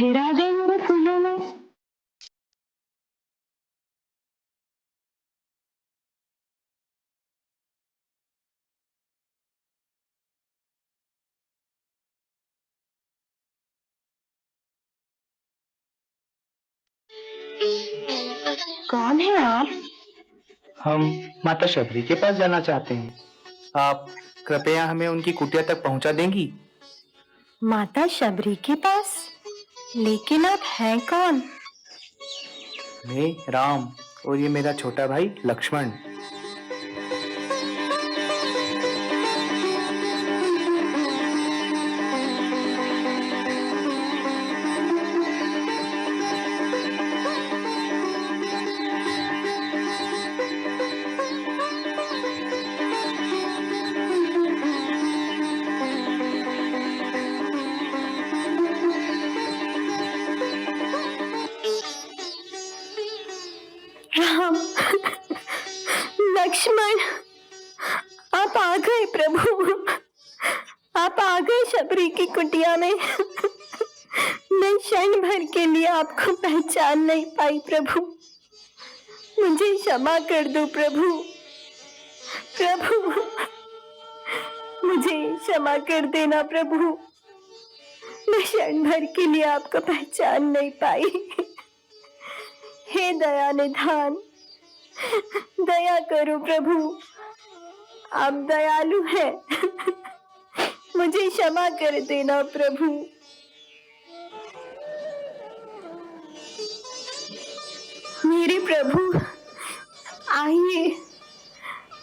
घेरा देंगे फूलों में। कौन है आप? हम माता शबरी के पास जाना चाहते हैं। आप कृपया हमें उनकी कुटिया तक पहुंचा देंगी? माता शबरी के पास? लेकिन आप हैं कौन? मैं राम और ये मेरा छोटा भाई लक्ष्मण। राम, लक्ष्मण, आप आ गए प्रभु। आप आ गए शबरी की कुटिया में। मैं क्षण भर के लिए आपको पहचान नहीं पाई प्रभु। मुझे क्षमा कर दो प्रभु। प्रभु, मुझे क्षमा कर देना प्रभु। मैं क्षण भर के लिए आपको पहचान नहीं पाई। हे दया निधान, दया करो प्रभु। आप दयालु हैं। मुझे क्षमा कर देना प्रभु। मेरे प्रभु, आइए,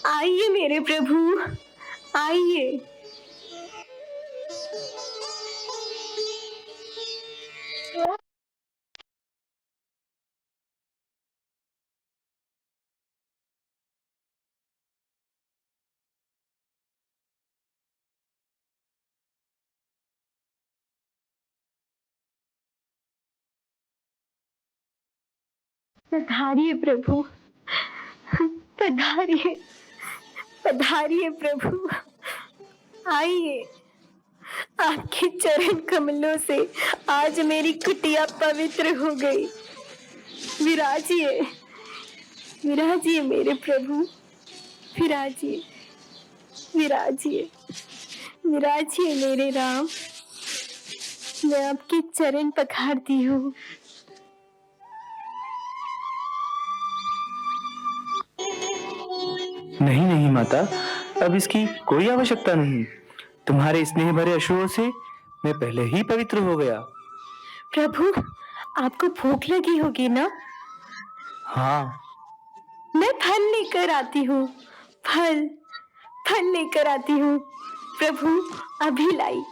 आइए मेरे प्रभु, आइए। पधारिए प्रभु, पधारिए, पधारिए प्रभु, आइए। आपके चरण कमलों से आज मेरी कुटिया पवित्र हो गई। विराजिए, विराजिए मेरे प्रभु, विराजिए, विराजिए, विराजिए मेरे राम। मैं आपके चरण पखारती हूँ। नहीं नहीं माता, अब इसकी कोई आवश्यकता नहीं। तुम्हारे स्नेह भरे अश्रुओं से मैं पहले ही पवित्र हो गया। प्रभु, आपको भूख लगी होगी ना? हाँ। मैं फल लेकर आती हूँ। फल, फल लेकर आती हूँ प्रभु, अभी लाई।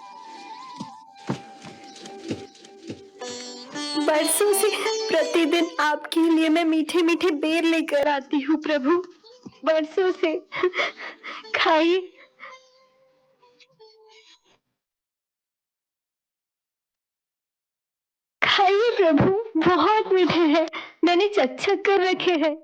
बरसों से प्रतिदिन आपके लिए मैं मीठे मीठे बेर लेकर आती हूँ प्रभु, बरसों से। खाइए, खाइए प्रभु, बहुत मीठे हैं। मैंने चख चख कर रखे हैं।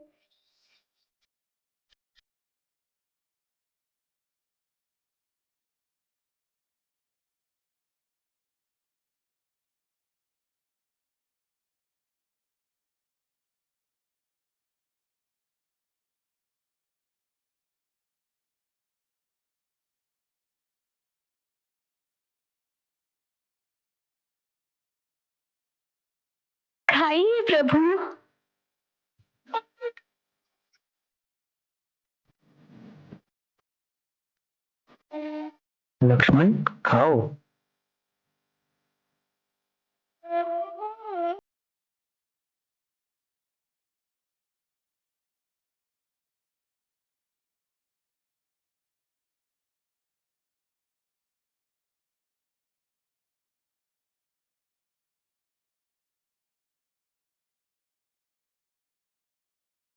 खाइए प्रभु। लक्ष्मण, खाओ।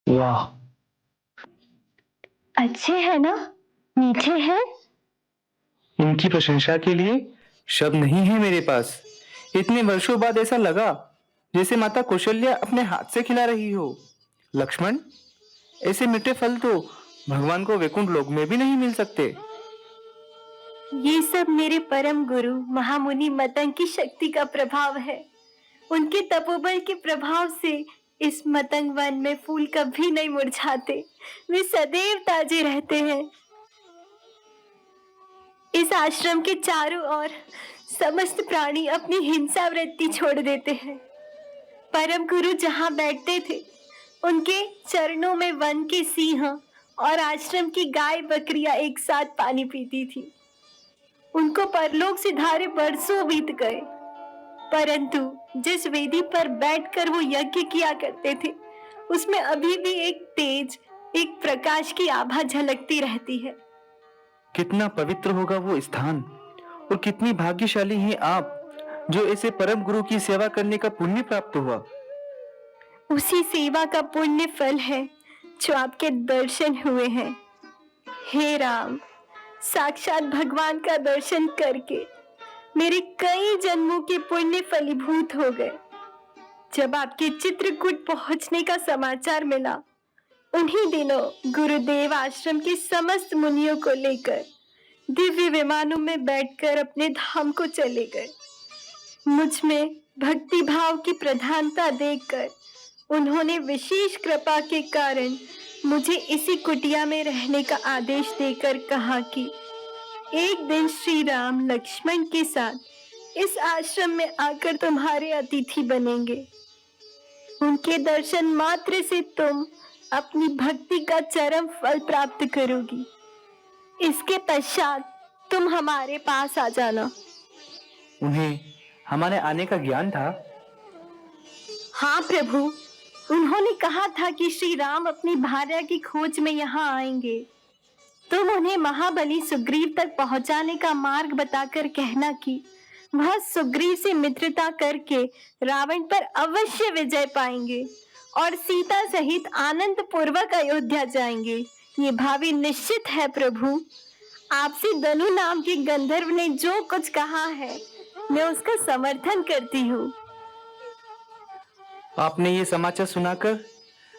वाह, अच्छे हैं ना? मीठे हैं? इनकी प्रशंसा के लिए शब्द नहीं है मेरे पास। इतने वर्षों बाद ऐसा लगा जैसे माता कौशल्या अपने हाथ से खिला रही हो। लक्ष्मण, ऐसे मीठे फल तो भगवान को वैकुंठ लोक में भी नहीं मिल सकते। ये सब मेरे परम गुरु महामुनि मतंग की शक्ति का प्रभाव है। उनके तपोबल के प्रभाव से इस मतंग वन में फूल कभी नहीं मुरझाते, वे सदैव ताजे रहते हैं। इस आश्रम के चारों ओर समस्त प्राणी अपनी हिंसा वृत्ति छोड़ देते हैं। परम गुरु जहाँ बैठते थे, उनके चरणों में वन के सिंह और आश्रम की गाय बकरियां एक साथ पानी पीती थी। उनको परलोक सिधारे बरसों बीत गए, परंतु जिस वेदी पर बैठकर वो यज्ञ किया करते थे, उसमें अभी भी एक तेज, एक प्रकाश की आभा झलकती रहती है। कितना पवित्र होगा वो स्थान, और कितनी भाग्यशाली हैं आप जो ऐसे परम गुरु की सेवा करने का पुण्य प्राप्त हुआ। उसी सेवा का पुण्य फल है जो आपके दर्शन हुए हैं। हे राम, साक्षात भगवान का दर्शन करके मेरे कई जन्मों के पुण्य फलीभूत हो गए। जब आपके चित्रकूट पहुंचने का समाचार मिला, उन्हीं दिनों गुरुदेव आश्रम के समस्त मुनियों को लेकर दिव्य विमानों में बैठकर अपने धाम को चले गए। मुझ में भक्ति भाव की प्रधानता देखकर उन्होंने विशेष कृपा के कारण मुझे इसी कुटिया में रहने का आदेश देकर कहा कि एक दिन श्री राम लक्ष्मण के साथ इस आश्रम में आकर तुम्हारे अतिथि बनेंगे। उनके दर्शन मात्र से तुम अपनी भक्ति का चरम फल प्राप्त करोगी। इसके पश्चात तुम हमारे पास आ जाना। उन्हें हमारे आने का ज्ञान था? हाँ प्रभु, उन्होंने कहा था कि श्री राम अपनी भार्या की खोज में यहाँ आएंगे। तुम उन्हें महाबली सुग्रीव तक पहुंचाने का मार्ग बताकर कहना कि वह सुग्रीव से मित्रता करके रावण पर अवश्य विजय पाएंगे और सीता सहित आनंद पूर्वक अयोध्या जाएंगे। ये भावी निश्चित है प्रभु। आपसे दनु नाम के गंधर्व ने जो कुछ कहा है, मैं उसका समर्थन करती हूँ। आपने ये समाचार सुनाकर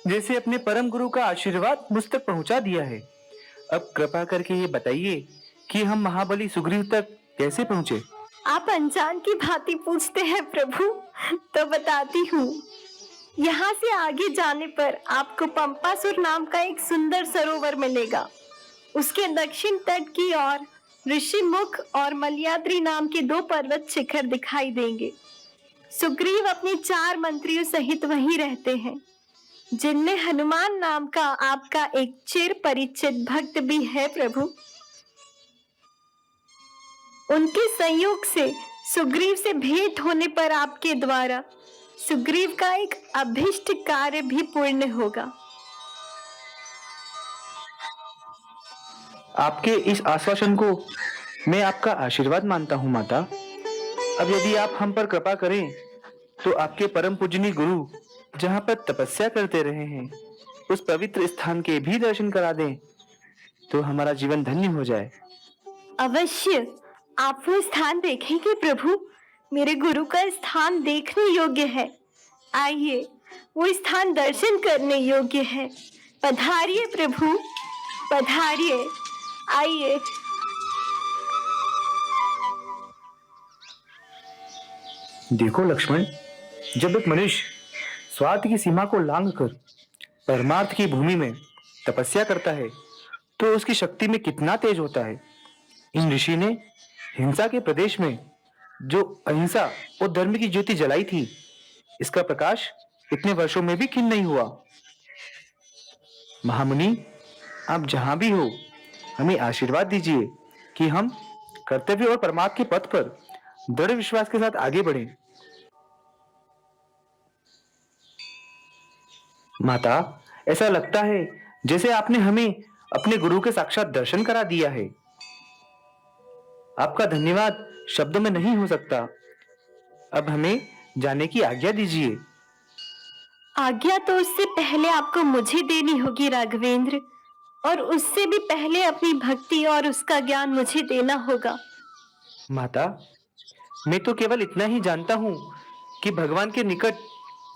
जैसे अपने परम गुरु का आशीर्वाद मुझ तक पहुंचा दिया है। अब कृपा करके ये बताइए कि हम महाबली सुग्रीव तक कैसे पहुंचे? आप अनजान की भांति पूछते हैं प्रभु, तो बताती हूँ। यहाँ से आगे जाने पर आपको पंपासुर नाम का एक सुंदर सरोवर मिलेगा। उसके दक्षिण तट की ओर ऋषिमुख और मलयाद्री नाम के 2 पर्वत शिखर दिखाई देंगे। सुग्रीव अपने 4 मंत्रियों सहित वहीं रहते हैं, जिनमें हनुमान नाम का आपका एक चिर परिचित भक्त भी है प्रभु। उनके संयोग से सुग्रीव से भेंट होने पर आपके द्वारा सुग्रीव का एक अभिष्ट कार्य भी पूर्ण होगा। आपके इस आश्वासन को मैं आपका आशीर्वाद मानता हूँ माता। अब यदि आप हम पर कृपा करें तो आपके परम पूजनीय गुरु जहाँ पर तपस्या करते रहे हैं, उस पवित्र स्थान के भी दर्शन करा दें तो हमारा जीवन धन्य हो जाए। अवश्य आप वो स्थान देखेंगे प्रभु। मेरे गुरु का स्थान देखने योग्य है। आइए, वो स्थान दर्शन करने योग्य है। पधारिए प्रभु, पधारिए, आइए। देखो लक्ष्मण, जब एक मनुष्य स्वार्थ की सीमा को लांघकर परमार्थ की भूमि में तपस्या करता है तो उसकी शक्ति में कितना तेज होता है। इन ऋषि ने हिंसा के प्रदेश में जो अहिंसा और धर्म की ज्योति जलाई थी, इसका प्रकाश इतने वर्षों में भी क्षीण नहीं हुआ। महामुनि, आप जहां भी हो, हमें आशीर्वाद दीजिए कि हम कर्तव्य और परमार्थ के पथ पर दृढ़ विश्वास के साथ आगे बढ़ें। माता, ऐसा लगता है जैसे आपने हमें अपने गुरु के साक्षात दर्शन करा दिया है। आपका धन्यवाद शब्दों में नहीं हो सकता। अब हमें जाने की आज्ञा दीजिए। आज्ञा तो उससे पहले आपको मुझे देनी होगी राघवेंद्र, और उससे भी पहले अपनी भक्ति और उसका ज्ञान मुझे देना होगा। माता, मैं तो केवल इतना ही जानता हूँ कि भगवान के निकट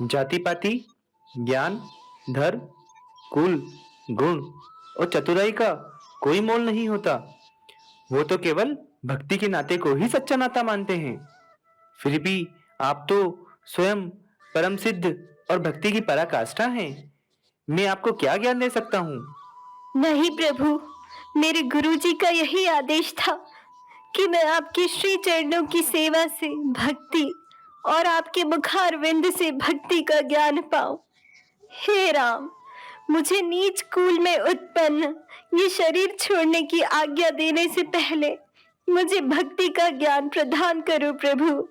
जाति पाति, ज्ञान, धर्म, कुल, गुण और चतुराई का कोई मोल नहीं होता। वो तो केवल भक्ति के नाते को ही सच्चा नाता मानते हैं। फिर भी आप तो स्वयं परम सिद्ध और भक्ति की पराकाष्ठा हैं। मैं आपको क्या ज्ञान दे सकता हूँ? नहीं प्रभु, मेरे गुरुजी का यही आदेश था कि मैं आपके श्री चरणों की सेवा से भक्ति और आपके मुखार विंद से भक्ति का ज्ञान पाऊं। हे राम, मुझे नीच कुल में उत्पन्न ये शरीर छोड़ने की आज्ञा देने से पहले मुझे भक्ति का ज्ञान प्रदान करो प्रभु।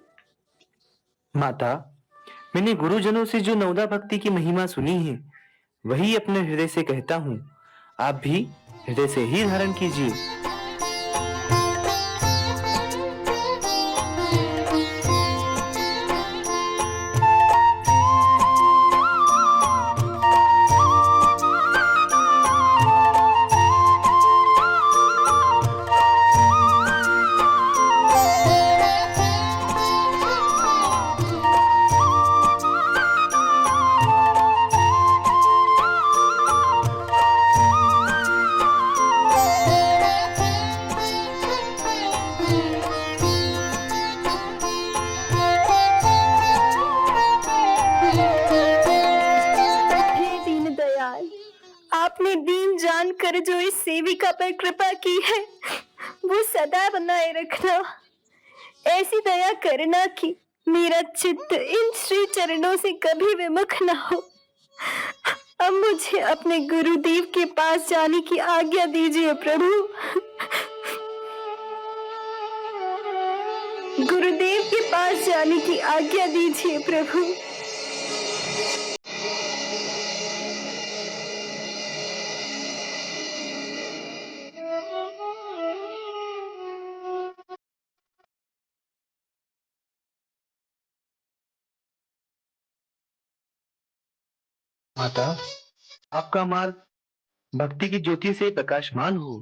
माता, मैंने गुरुजनों से जो नवदा भक्ति की महिमा सुनी है, वही अपने हृदय से कहता हूँ। आप भी हृदय से ही धारण कीजिए। हे दीन दयाल, आपने दीन जानकर जो इस सेविका पर कृपा की है वो सदा बनाए रखना। ऐसी दया करना कि मेरा चित्त इन श्री चरणों से कभी विमुख न हो। अब मुझे अपने गुरुदेव के पास जाने की आज्ञा दीजिए प्रभु। गुरुदेव के पास जाने की आज्ञा दीजिए प्रभु। माता, आपका मार्ग भक्ति की ज्योति से प्रकाशमान हो।